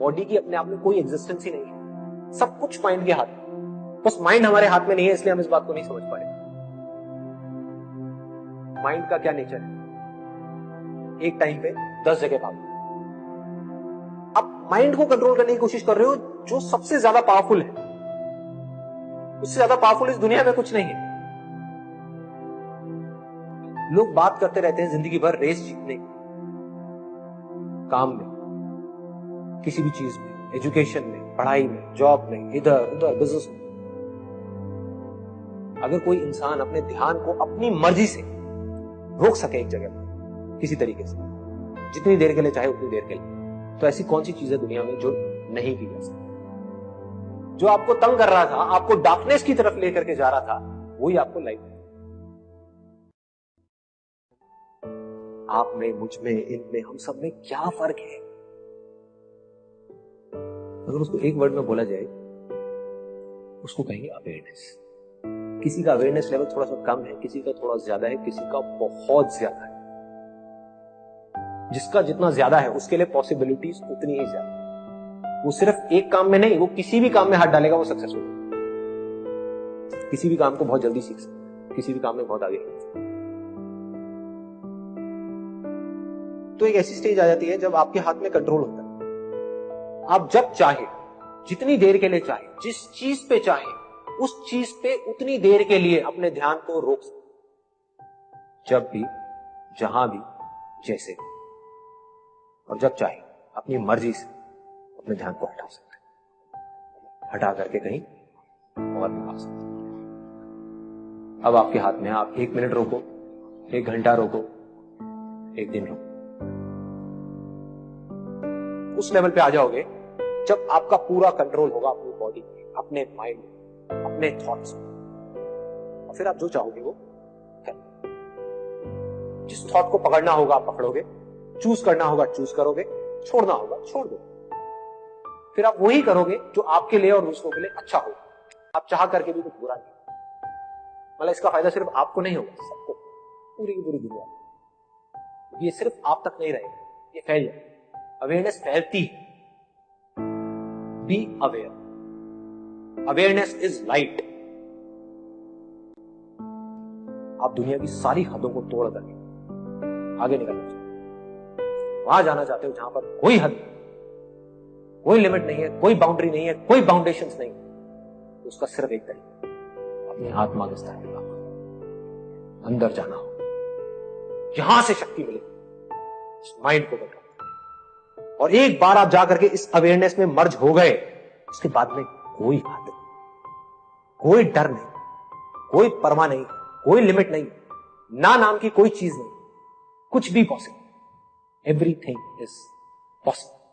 Body की अपने आप में कोई एग्जिस्टेंस ही नहीं है, सब कुछ माइंड के हाथ में। बस माइंड हमारे हाथ में नहीं है, इसलिए हम इस बात को नहीं समझ पा रहे। माइंड का क्या नेचर है? एक टाइम पे 10 जगह भागो। आप माइंड को कंट्रोल करने की कोशिश कर रहे हो जो सबसे ज्यादा पावरफुल है। उससे ज्यादा पावरफुल इस दुनिया में कुछ नहीं है। लोग बात करते रहते हैं जिंदगी भर रेस जीतने की, काम में, किसी भी चीज में, एजुकेशन में, पढ़ाई में, जॉब में, इधर उधर, बिजनेस में। अगर कोई इंसान अपने ध्यान को अपनी मर्जी से रोक सके एक जगह पर किसी तरीके से, जितनी देर के लिए चाहे उतनी देर के लिए, तो ऐसी कौन सी चीज है दुनिया में जो नहीं की जा सकती? जो आपको तंग कर रहा था, आपको डार्कनेस की तरफ लेकर के जा रहा था, वही आपको लाइट है। आप में, मुझ में, इनमें, हम सब में क्या फर्क है? अगर उसको एक वर्ड में बोला जाए, उसको कहेंगे अवेयरनेस। किसी का अवेयरनेस लेवल थोड़ा सा कम है, किसी का थोड़ा ज्यादा है, किसी का बहुत ज्यादा है। जिसका जितना ज्यादा है उसके लिए पॉसिबिलिटीज उतनी ही ज्यादा। वो सिर्फ एक काम में नहीं, वो किसी भी काम में हाथ डालेगा वो सक्सेसफुल होगा। किसी भी काम को बहुत जल्दी सीख सकता है, किसी भी काम में बहुत आगे निकल सकता है। तो एक ऐसी स्टेज आ जाती है जब आपके हाथ में कंट्रोल होता है। आप जब चाहे, जितनी देर के लिए चाहे, जिस चीज पे चाहे, उस चीज पे उतनी देर के लिए अपने ध्यान को रोक सकते, जब भी, जहां भी, जैसे भी। और जब चाहे अपनी मर्जी से अपने ध्यान को हटा सकते हैं, हटा करके कहीं और भी आ सकते हैं। अब आपके हाथ में है, आप 1 मिनट रोको, 1 घंटा रोको, 1 दिन रोको। उस लेवल पे आ जाओगे जब आपका पूरा कंट्रोल होगा अपनी बॉडी पे, अपने माइंड में, अपने थॉट्स में। और फिर आप जो चाहोगे वो करोगे। जिस थॉट को पकड़ना होगा आप पकड़ोगे, चूज करना होगा चूज करोगे, छोड़ना होगा छोड़ दो। फिर आप वही करोगे जो आपके लिए और दूसरों के लिए अच्छा होगा। आप चाह करके भी कुछ बुरा नहीं, मतलब इसका फायदा सिर्फ आपको नहीं होगा, सबको, पूरी की पूरी दुनिया। ये सिर्फ आप तक नहीं रहेगा, ये फैल जाए। अवेयरनेस फैलती है। Be aware. Awareness is light. आप दुनिया की सारी हदों को तोड़ करके आगे निकलना चाहते हो, वहां जाना चाहते हो जहां पर कोई हद नहीं, कोई लिमिट नहीं है, कोई बाउंड्री नहीं है, कोई बाउंडेशंस नहीं है। तो उसका सिर्फ एक तरीका, अपनी आत्मा के स्तर पर अंदर जाना हो, यहां से शक्ति मिलेगी माइंड को कंट्रोल। और एक बार आप जाकर के इस अवेयरनेस में मर्ज हो गए, उसके बाद में कोई हद, कोई डर नहीं, कोई परवाह नहीं, कोई लिमिट नहीं, ना नाम की कोई चीज नहीं, कुछ भी पॉसिबल। Everything is possible.